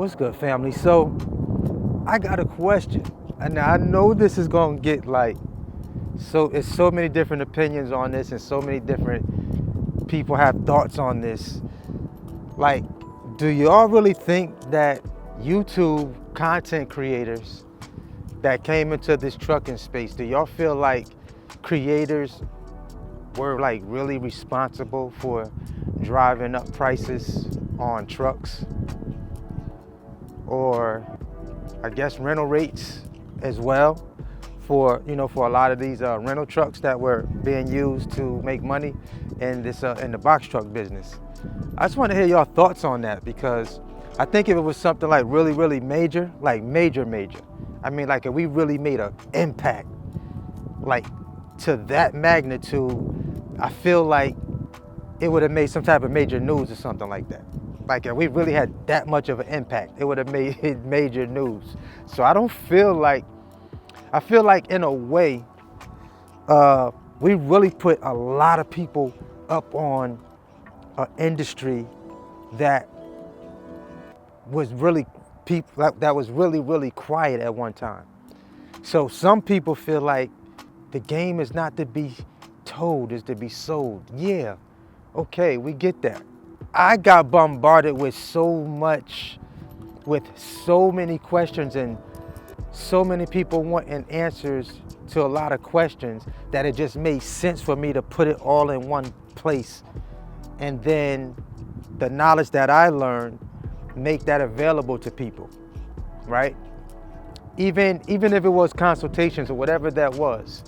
What's good, family? So, I got a question. And I know this is going to get it's so many different opinions on this, and so many different people have thoughts on this. Like, do y'all really think that YouTube content creators that came into this trucking space, do y'all feel like creators were like really responsible for driving up prices on trucks? Or I guess rental rates as well for a lot of these rental trucks that were being used to make money in the box truck business. I just want to hear your thoughts on that, because I think if it was something like really major, like major, I mean, like if we really made an impact like to that magnitude, I feel like it would have made some type of major news or something like that. Like if we really had that much of an impact, it would have made major news. So I feel like in a way, we really put a lot of people up on an industry that was really really quiet at one time. So some people feel like the game is not to be told, it's to be sold. Yeah, okay, we get that. I got bombarded with so many questions and so many people wanting answers to a lot of questions that it just made sense for me to put it all in one place. And then the knowledge that I learned, make that available to people, right? Even if it was consultations or whatever that was.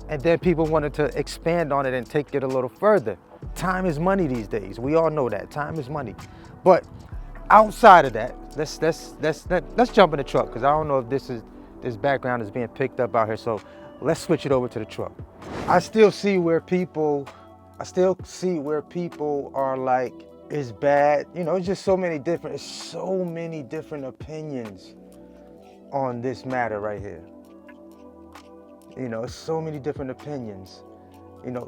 And then people wanted to expand on it and take it a little further. Time is money these days. We all know that. Time is money. But outside of that, let's jump in the truck, because I don't know if this background is being picked up out here. So let's switch it over to the truck. I still see where people are like, it's bad. It's just so many different opinions on this matter right here. So many different opinions.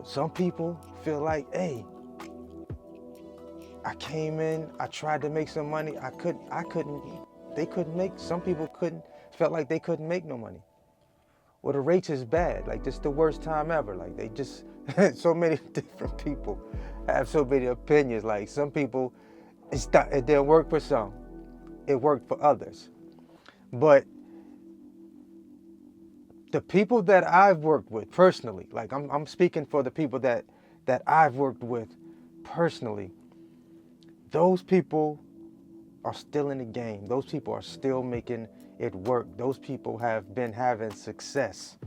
Some people feel like, hey, I came in, I tried to make some money, some people felt like they couldn't make no money. Well, the rates is bad, like this is the worst time ever. Like they just, so many different people have so many opinions. Like some people, it didn't work for some, it worked for others. But the people that I've worked with personally, like I'm speaking for the people that I've worked with personally, those people are still in the game. Those people are still making it work. Those people have been having success.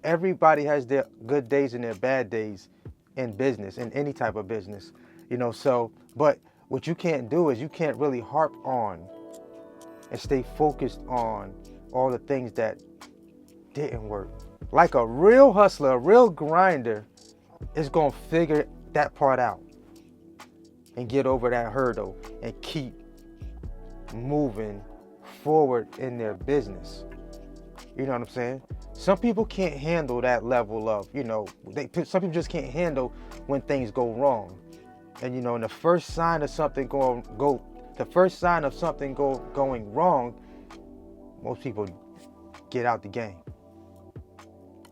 Everybody has their good days and their bad days in business, in any type of business. But what you can't do is you can't really harp on and stay focused on all the things that didn't work. Like a real hustler, a real grinder is gonna figure that part out and get over that hurdle and keep moving forward in their business. You know what I'm saying? Some people can't handle that level of, some people just can't handle when things go wrong. And the first sign of something going wrong, most people get out the game.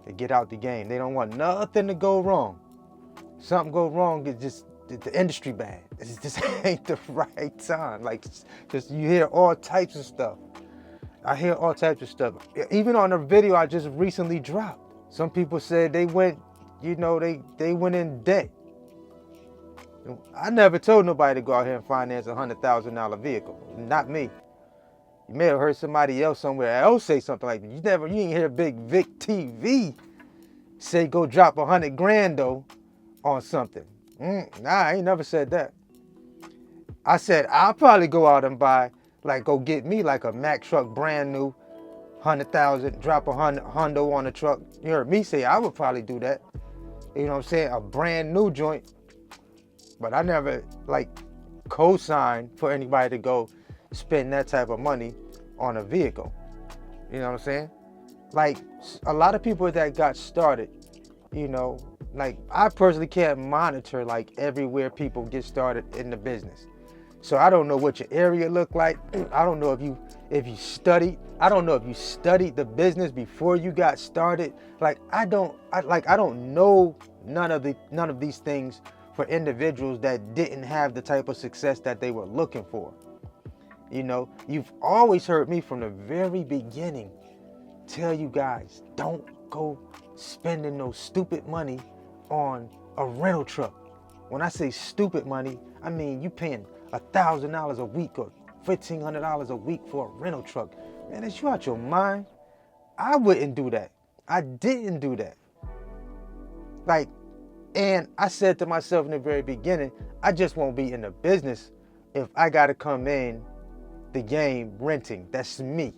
They get out the game. They don't want nothing to go wrong. Something go wrong, it's just the industry bad. It just ain't the right time. Like, just you hear all types of stuff. I hear all types of stuff. Even on a video I just recently dropped, some people said they went, they went in debt. I never told nobody to go out here and finance a $100,000 vehicle. Not me. You may have heard somebody else somewhere else say something like that. You ain't hear Bigg Vic TV say go drop $100,000 though on something. Nah, I ain't never said that. I said I'll probably go out and buy, go get me like a Mack truck, brand new, 100,000, drop $100 on the truck. You heard me say I would probably do that. You know what I'm saying? A brand new joint. But I never co-sign for anybody to go spend that type of money on a vehicle. You know what I'm saying? Like a lot of people that got started, I personally can't monitor everywhere people get started in the business. So I don't know what your area look like. I don't know if you studied. I don't know if you studied the business before you got started. Like I don't know none of these things for individuals that didn't have the type of success that they were looking for. You know, you've always heard me from the very beginning tell you guys, don't go spending no stupid money on a rental truck. When I say stupid money, I mean you paying $1,000 a week or $1,500 a week for a rental truck. Man, is you out your mind? I wouldn't do that. I didn't do that. Like, and I said to myself in the very beginning, I just won't be in the business if I got to come in the game renting. That's me.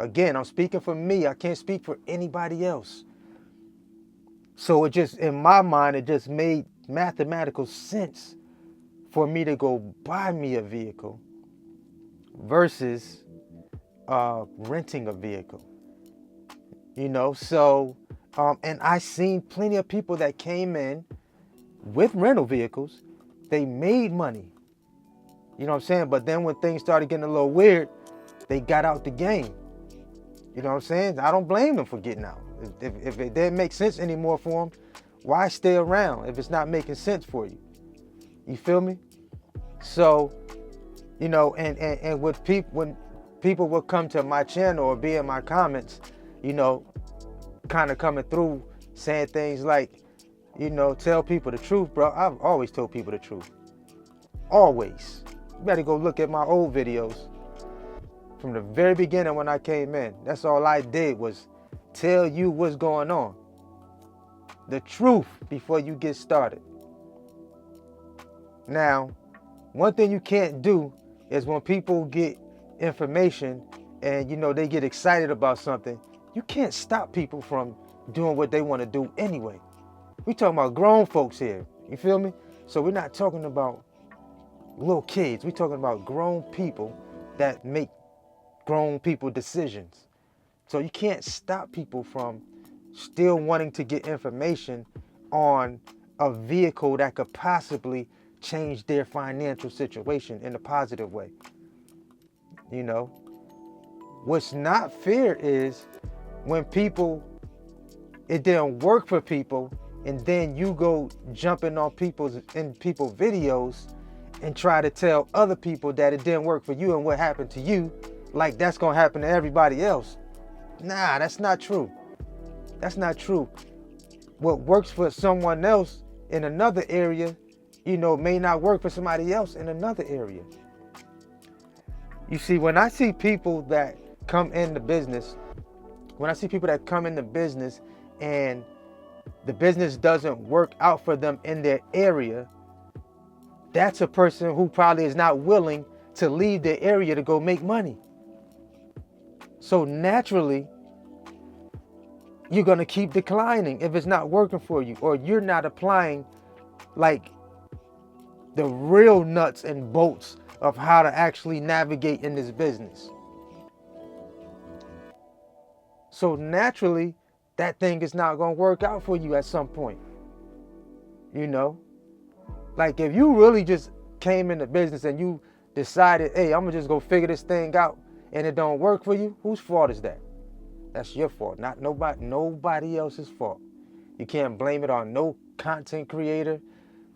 Again, I'm speaking for me. I can't speak for anybody else. So it just, in my mind, it just made mathematical sense for me to go buy me a vehicle versus renting a vehicle. You know, so, and I seen plenty of people that came in with rental vehicles. They made money. You know what I'm saying? But then when things started getting a little weird, they got out the game. You know what I'm saying? I don't blame them for getting out. If it didn't make sense anymore for them, why stay around if it's not making sense for you? You feel me? So, you know, and with when people will come to my channel or be in my comments, you know, kind of coming through saying things like, you know, tell people the truth, bro. I've always told people the truth. Always. You better go look at my old videos from the very beginning when I came in. That's all I did was tell you what's going on. The truth before you get started. Now, one thing you can't do is when people get information and, you know, they get excited about something, you can't stop people from doing what they want to do anyway. We talking about grown folks here. You feel me? So we're not talking about little kids. We're talking about grown people that make grown people decisions. So you can't stop people from still wanting to get information on a vehicle that could possibly change their financial situation in a positive way. You know, what's not fair is when people, it didn't work for people, and then you go jumping on people's videos and try to tell other people that it didn't work for you and what happened to you, like that's gonna happen to everybody else. Nah, that's not true. That's not true. What works for someone else in another area, you know, may not work for somebody else in another area. You see, when I see people that come into business, and the business doesn't work out for them in their area, that's a person who probably is not willing to leave their area to go make money. So naturally, you're going to keep declining if it's not working for you, or you're not applying like the real nuts and bolts of how to actually navigate in this business. So naturally, that thing is not going to work out for you at some point. You know, like if you really just came into business and you decided, hey, I'm gonna just go figure this thing out, and it don't work for you, whose fault is that? That's your fault, not nobody else's fault. You can't blame it on no content creator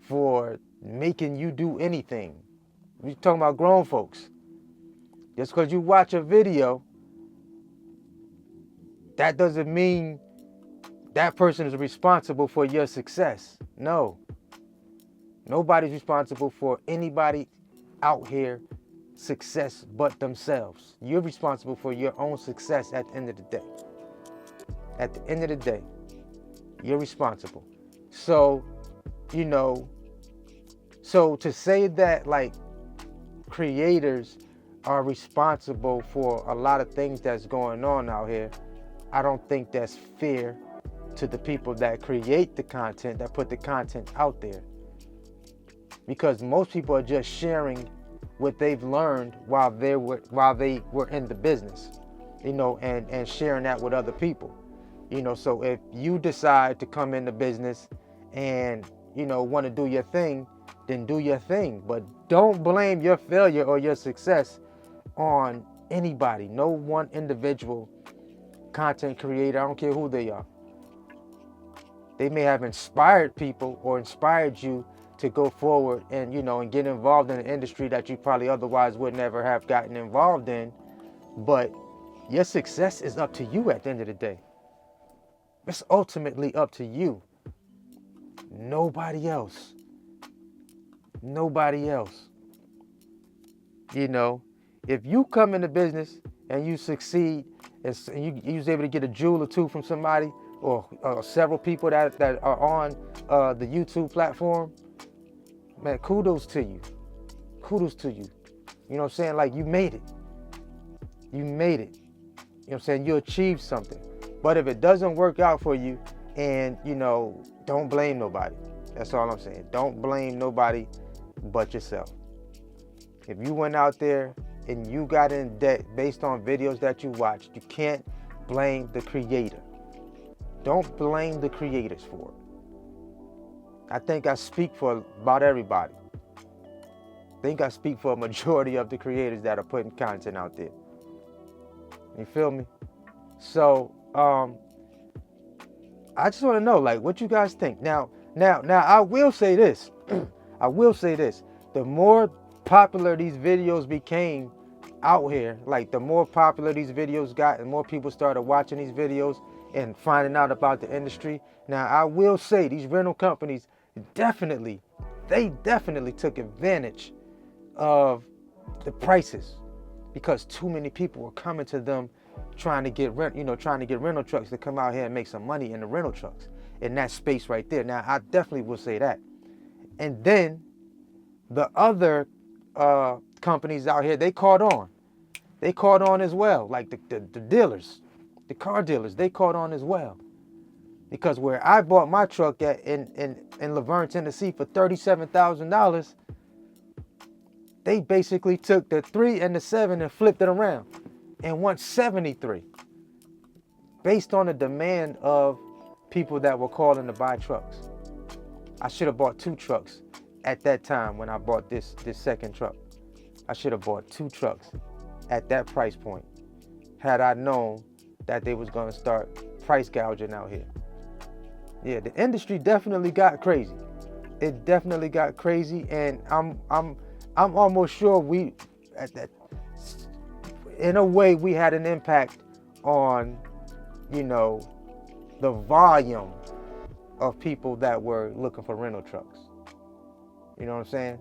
for making you do anything. We're talking about grown folks. Just because you watch a video, that doesn't mean that person is responsible for your success. No. Nobody's responsible for anybody out here success but themselves. You're responsible for your own success at the end of the day. At the end of the day, you're responsible. So, you know, so to say that like creators are responsible for a lot of things that's going on out here, I don't think that's fair to the people that create the content, that put the content out there. Because most people are just sharing what they've learned while they were in the business, you know, and sharing that with other people. You know, so if you decide to come into business and, you know, want to do your thing, then do your thing. But don't blame your failure or your success on anybody, no one individual content creator. I don't care who they are. They may have inspired people or inspired you to go forward and, and get involved in an industry that you probably otherwise would never have gotten involved in. But your success is up to you at the end of the day. It's ultimately up to you. Nobody else. Nobody else. If you come into business and you succeed and you was able to get a jewel or two from somebody or several people that are on the YouTube platform, man, kudos to you. Kudos to you. You know what I'm saying? Like, you made it. You made it. You know what I'm saying? You achieved something. But if it doesn't work out for you, and, don't blame nobody. That's all I'm saying. Don't blame nobody but yourself. If you went out there and you got in debt based on videos that you watched, you can't blame the creator. Don't blame the creators for it. I think I speak for about everybody. I think I speak for a majority of the creators that are putting content out there. You feel me? So, I just want to know, like, what you guys think. Now, I will say this. I will say this. The more popular these videos became out here, like the more popular these videos got and more people started watching these videos and finding out about the industry. Now, I will say these rental companies definitely took advantage of the prices because too many people were coming to them trying to get rental trucks to come out here and make some money in the rental trucks in that space right there. Now, I definitely will say that. And then the other companies out here, they caught on. They caught on as well. Like the dealers, the car dealers, they caught on as well. Because where I bought my truck at in Laverne, Tennessee for $37,000, they basically took the 3 and the 7 and flipped it around and won 73 based on the demand of people that were calling to buy trucks. I should have bought 2 trucks at that time when I bought this second truck. I should have bought 2 trucks at that price point had I known that they was going to start price gouging out here. Yeah, the industry definitely got crazy. It definitely got crazy, and I'm almost sure we, in a way, we had an impact on, the volume of people that were looking for rental trucks. You know what I'm saying?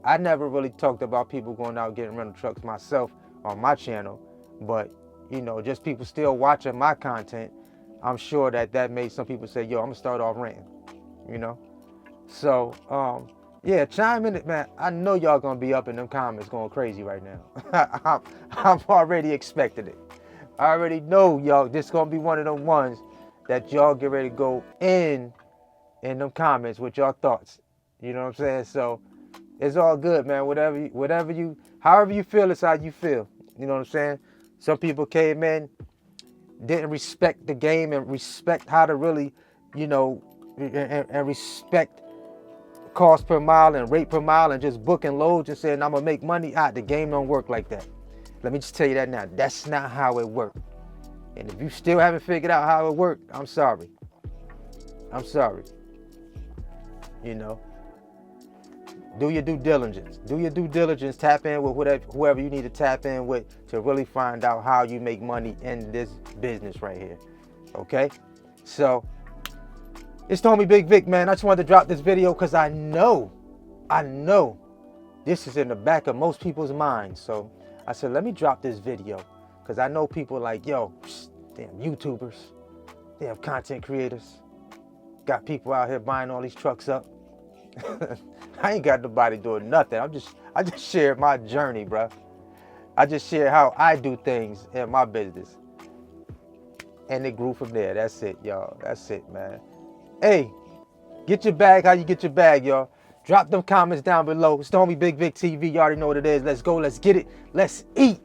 I never really talked about people going out getting rental trucks myself on my channel, but, just people still watching my content, I'm sure that made some people say, yo, I'm gonna start off renting, So, yeah, chime in it, man. I know y'all gonna be up in them comments going crazy right now. I'm already expecting it. I already know y'all, this gonna be one of them ones that y'all get ready to go in them comments with y'all thoughts. You know what I'm saying? So it's all good, man. However you feel is how you feel. You know what I'm saying? Some people came in, didn't respect the game and respect how to really, and respect cost per mile and rate per mile and just booking loads and saying, I'm gonna make money. The game don't work like that. Let me just tell you that now. That's not how it works. And if you still haven't figured out how it works, I'm sorry. I'm sorry. Do your due diligence. Do your due diligence. Tap in with whoever you need to tap in with to really find out how you make money in this business right here. Okay? So, it's the homie Bigg Vic, man. I just wanted to drop this video because I know this is in the back of most people's minds. So, I said, let me drop this video because I know people like, yo, damn YouTubers, damn content creators, got people out here buying all these trucks up. I ain't got nobody doing nothing. I just shared my journey, bro. I just shared how I do things in my business. And it grew from there. That's it, y'all. That's it, man. Hey, get your bag how you get your bag, y'all. Drop them comments down below. It's the homie Bigg Vic TV. You already know what it is. Let's go. Let's get it. Let's eat.